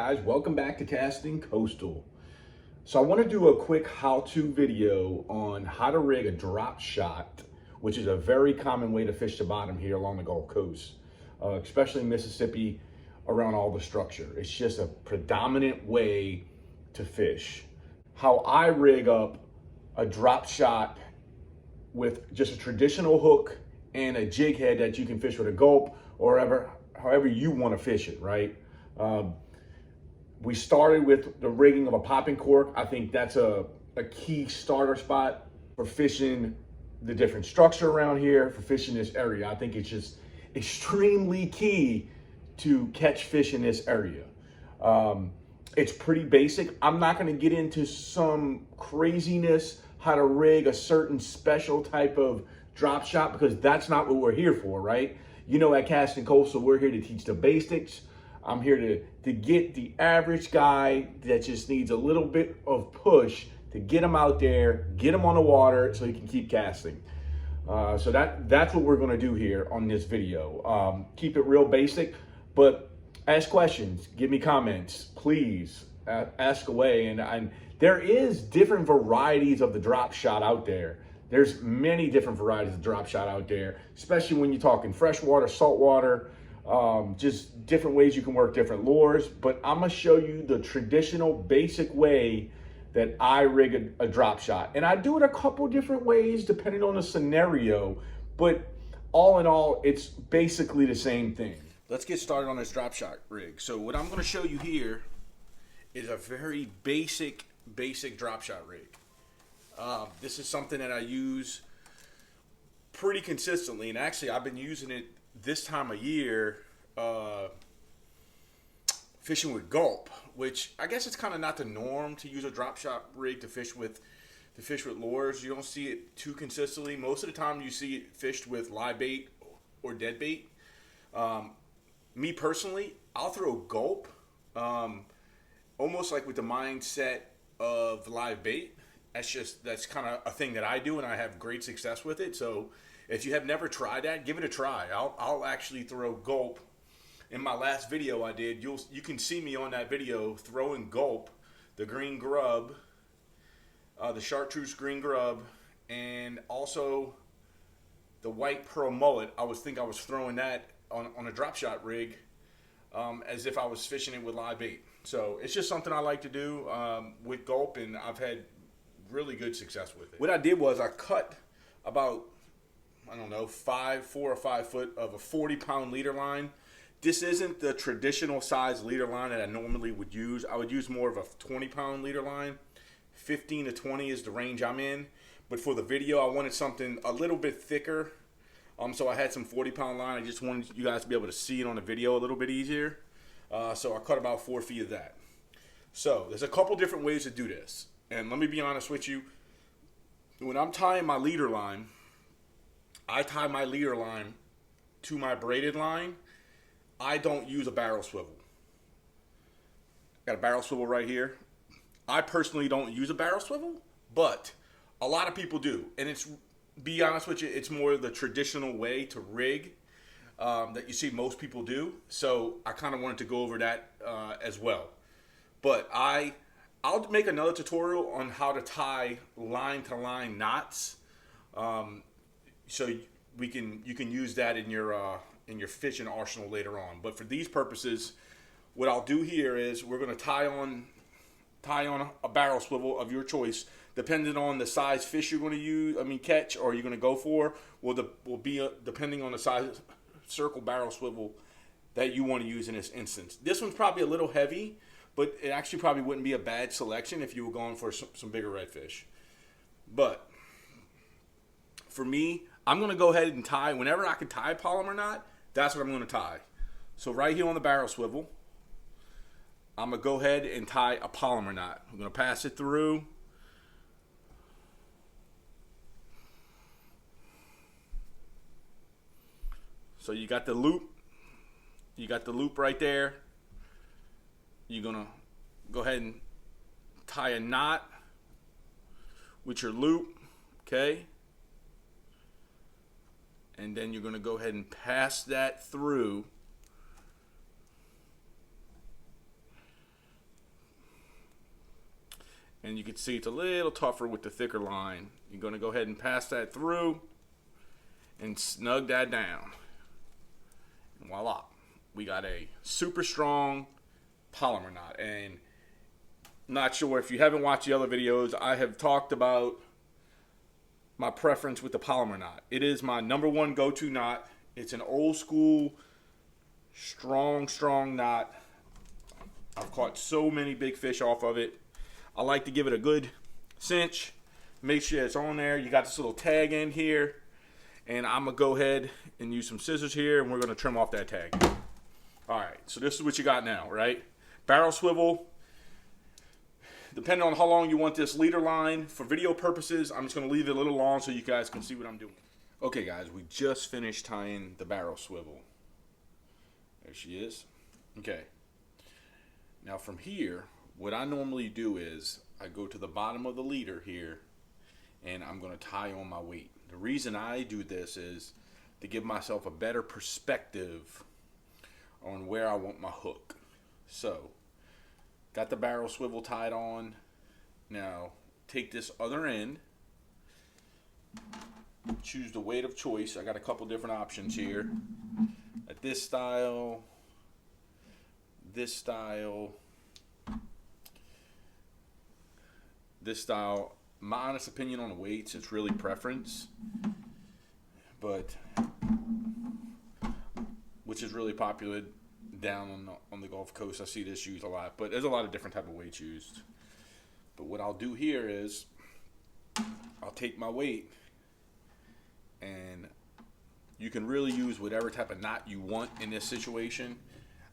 guys, welcome back to Casting Coastal. So I want to do a quick how-to video on how to rig a drop shot, which is a very common way to fish the bottom here along the Gulf Coast, especially Mississippi, around all the structure. It's just a predominant way to fish. How I rig up a drop shot with just a traditional hook and a jig head that you can fish with a gulp or however you want to fish it, right? We started with the rigging of a popping cork. I think that's a key starter spot for fishing the different structure around here, for fishing this area. I think it's just extremely key to catch fish in this area. It's pretty basic. I'm not gonna get into some craziness, how to rig a certain special type of drop shot, because that's not what we're here for, right? You know, at Casting Coastal, we're here to teach the basics. I'm here to get the average guy that just needs a little bit of push to get him out there, get him on the water so he can keep casting. So that's what we're gonna do here on this video. Keep it real basic, but ask questions, give me comments, please ask away. And there is different varieties of the drop shot out there. There's many different varieties of drop shot out there, especially when you're talking freshwater, saltwater, just different ways you can work different lures. But I'm gonna show you the traditional basic way that I rig a drop shot. And I do it a couple different ways depending on the scenario, but all in all, it's basically the same thing. Let's get started on this drop shot rig. So what I'm gonna show you here is a very basic drop shot rig. This is something that I use pretty consistently, and actually I've been using it this time of year fishing with gulp, which I guess it's kind of not the norm to use a drop shot rig to fish with lures. You don't see it too consistently. Most of the time you see it fished with live bait or dead bait. Me personally, I'll throw gulp almost like with the mindset of live bait. That's kind of a thing that I do, and I have great success with it. So if you have never tried that, give it a try. I'll actually throw gulp. In my last video I did, you can see me on that video throwing gulp, the green grub, the chartreuse green grub, and also the white pearl mullet. I was throwing that on a drop shot rig as if I was fishing it with live bait. So it's just something I like to do with gulp, and I've had really good success with it. What I did was I cut about, I don't know, 4 or 5 foot of a 40-pound leader line. This isn't the traditional size leader line that I normally would use. I would use more of a 20-pound leader line. 15 to 20 is the range I'm in. But for the video, I wanted something a little bit thicker. So I had some 40-pound line. I just wanted you guys to be able to see it on the video a little bit easier. So I cut about 4 feet of that. So there's a couple different ways to do this. And let me be honest with you. When I'm tying my leader line, I tie my leader line to my braided line. I don't use a barrel swivel. Got a barrel swivel right here. I personally don't use a barrel swivel, but a lot of people do. And be honest with you, it's more the traditional way to rig that you see most people do. So I kind of wanted to go over that as well. But I'll make another tutorial on how to tie line-to-line knots, so you can use that in your fishing arsenal later on. But for these purposes, what I'll do here is we're going to tie on a barrel swivel of your choice, depending on the size fish you're going to catch, or you're going to go for. Will be depending on the size circle barrel swivel that you want to use in this instance. This one's probably a little heavy, but it actually probably wouldn't be a bad selection if you were going for some bigger redfish. But for me, I'm going to go ahead and tie, whenever I can tie a polymer knot, that's what I'm going to tie. So right here on the barrel swivel, I'm going to go ahead and tie a polymer knot. I'm going to pass it through. So you got the loop. You got the loop right there. You're going to go ahead and tie a knot with your loop, okay? And then you're going to go ahead and pass that through And you can see it's a little tougher with the thicker line. You're going to go ahead and pass that through and snug that down. And voila, we got a super strong polymer knot. And not sure if you haven't watched the other videos, I have talked about my preference with the polymer knot. It is my #1 go-to knot. It's an old school, strong knot. I've caught so many big fish off of it. I like to give it a good cinch. Make sure it's on there. You got this little tag in here. And I'm going to go ahead and use some scissors here, and we're going to trim off that tag. All right, so this is what you got now, right? Barrel swivel. Depending on how long you want this leader line, for video purposes, I'm just going to leave it a little long so you guys can see what I'm doing. Okay, guys, we just finished tying the barrel swivel. There she is. Okay. Now from here, what I normally do is I go to the bottom of the leader here, and I'm going to tie on my weight. The reason I do this is to give myself a better perspective on where I want my hook. So, got the barrel swivel tied on. Now, take this other end, choose the weight of choice. I got a couple different options here. At this style, this style, this style. My honest opinion on the weights, it's really preference, but which is really popular down on the Gulf Coast. I see this used a lot, but there's a lot of different type of weights used. But what I'll do here is I'll take my weight, and you can really use whatever type of knot you want in this situation.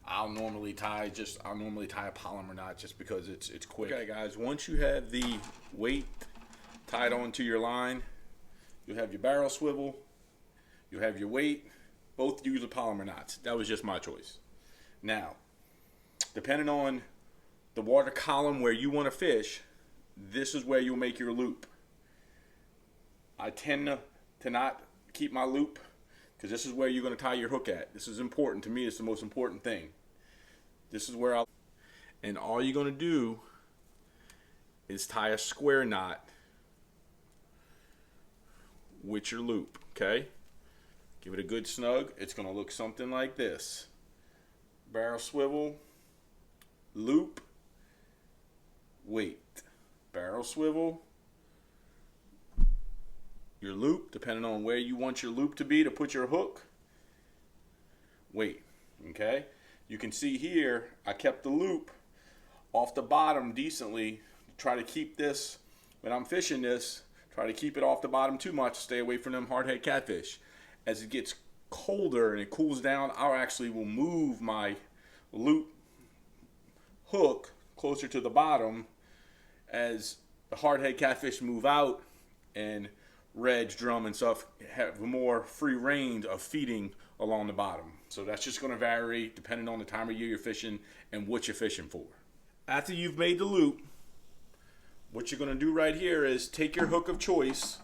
I'll normally tie a polymer knot just because it's quick. Okay, guys, once you have the weight tied onto your line, you'll have your barrel swivel, you'll have your weight. Both use the polymer knots. That was just my choice. Now, depending on the water column where you want to fish, this is where you'll make your loop. I tend to not keep my loop because this is where you're going to tie your hook at. This is important to me. It's the most important thing. This is where and all you're going to do is tie a square knot with your loop, okay? Give it a good snug. It's going to look something like this. Barrel swivel, loop, weight. Barrel swivel, your loop, depending on where you want your loop to be to put your hook, weight, okay? You can see here, I kept the loop off the bottom decently to try to keep this, when I'm fishing this, try to keep it off the bottom too much, stay away from them hardhead catfish. As it gets colder and it cools down, I will move my loop hook closer to the bottom as the hardhead catfish move out and reds, drum, and stuff have more free range of feeding along the bottom. So that's just going to vary depending on the time of year you're fishing and what you're fishing for. After you've made the loop, what you're going to do right here is take your hook of choice.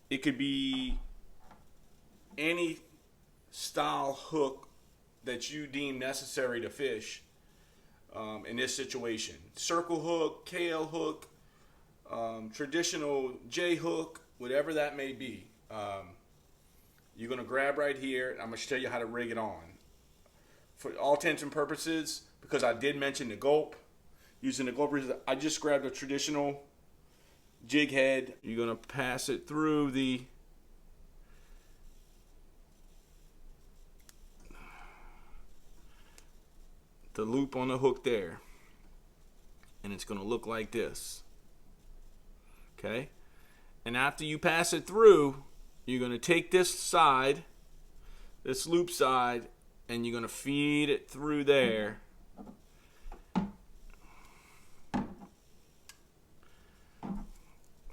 It could be any style hook that you deem necessary to fish in this situation. Circle hook, KL hook, traditional J hook, whatever that may be. You're going to grab right here. I'm going to show you how to rig it on. For all intents and purposes, because I did mention the gulp, using the gulp, I just grabbed a traditional jig head. You're going to pass it through the loop on the hook there, and it's going to look like this, okay? And after you pass it through, you're going to take this side, this loop side, and you're going to feed it through there, and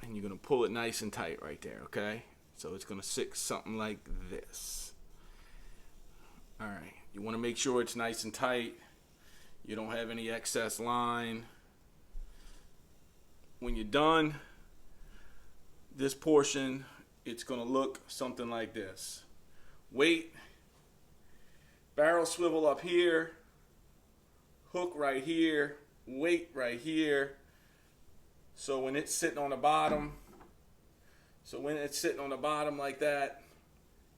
you're going to pull it nice and tight right there, okay? So it's going to sit something like this. All right, you want to make sure it's nice and tight. You don't have any excess line. When you're done, this portion, it's going to look something like this. Weight, barrel swivel up here, hook right here, weight right here, So when it's sitting on the bottom, like that,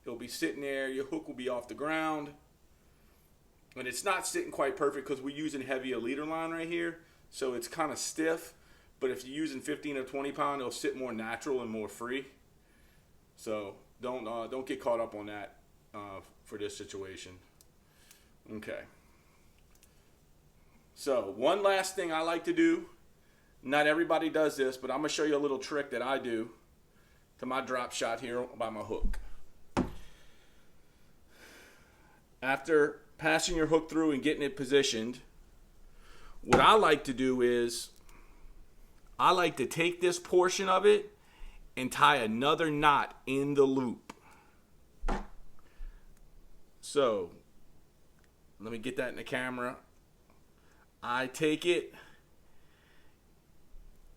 it'll be sitting there. Your hook will be off the ground. And it's not sitting quite perfect because we're using heavier leader line right here. So it's kind of stiff. But if you're using 15 or 20 pound, it'll sit more natural and more free. So don't get caught up on that for this situation. Okay. So one last thing I like to do. Not everybody does this, but I'm going to show you a little trick that I do to my drop shot here by my hook. After passing your hook through and getting it positioned, what I like to do is I like to take this portion of it and tie another knot in the loop. So let me get that in the camera. I take it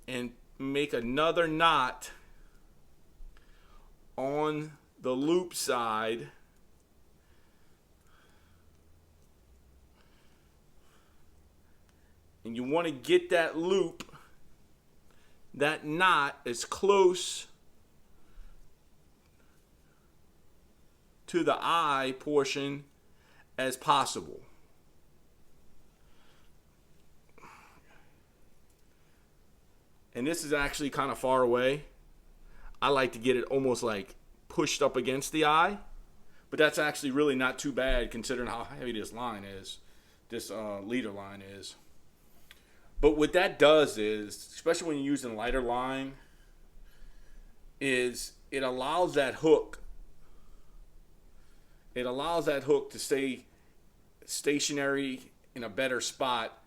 and make another knot on the loop side. And you want to get that loop, that knot, as close to the eye portion as possible. And this is actually kind of far away. I like to get it almost like pushed up against the eye. But that's actually really not too bad considering how heavy this line is. This leader line is. But what that does is, especially when you're using lighter line, is it allows that hook to stay stationary in a better spot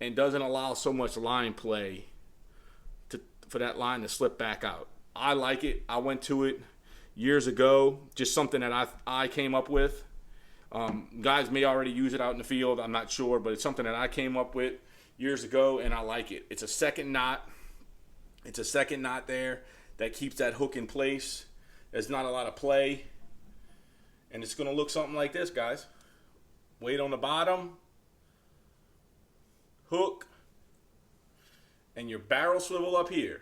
and doesn't allow so much line play for that line to slip back out. I like it. I went to it years ago, just something that I came up with. Guys may already use it out in the field, I'm not sure, but it's something that I came up with years ago, and I like it. It's a second knot. It's a second knot there that keeps that hook in place. There's not a lot of play. And it's going to look something like this, guys. Weight on the bottom. Hook. And your barrel swivel up here.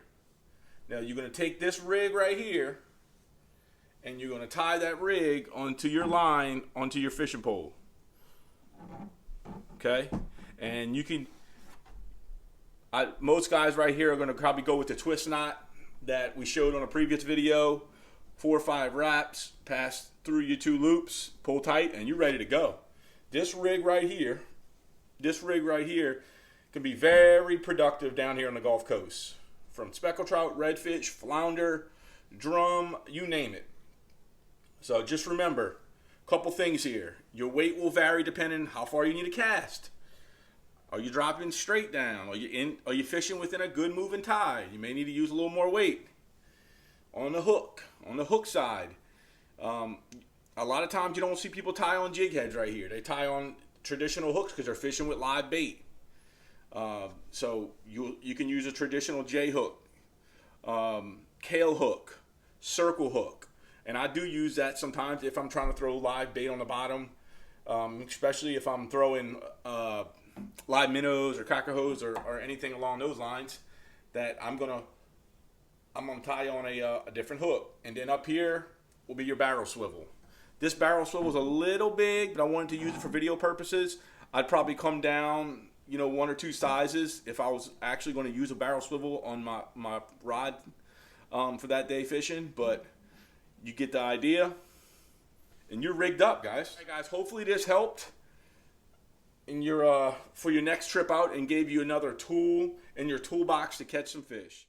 Now you're going to take this rig right here, and you're going to tie that rig onto your line, onto your fishing pole. Okay? And you can... most guys right here are going to probably go with the twist knot that we showed on a previous video. 4 or 5 wraps, pass through your 2 loops, pull tight, and you're ready to go. This rig right here can be very productive down here on the Gulf Coast. From speckled trout, redfish, flounder, drum, you name it. So just remember, a couple things here. Your weight will vary depending on how far you need to cast. Are you dropping straight down? Are you fishing within a good moving tide? You may need to use a little more weight. On the hook side. A lot of times you don't see people tie on jig heads right here. They tie on traditional hooks because they're fishing with live bait. So you can use a traditional J hook, kale hook, circle hook. And I do use that sometimes if I'm trying to throw live bait on the bottom, especially if I'm throwing live minnows or cockerhoes or anything along those lines, that I'm gonna tie on a different hook. And then up here will be your barrel swivel. This barrel swivel is a little big, but I wanted to use it for video purposes. I'd probably come down, 1 or 2 sizes if I was actually going to use a barrel swivel on my rod for that day fishing. But you get the idea, and you're rigged up, guys. Hey guys, hopefully this helped in for your next trip out and gave you another tool in your toolbox to catch some fish.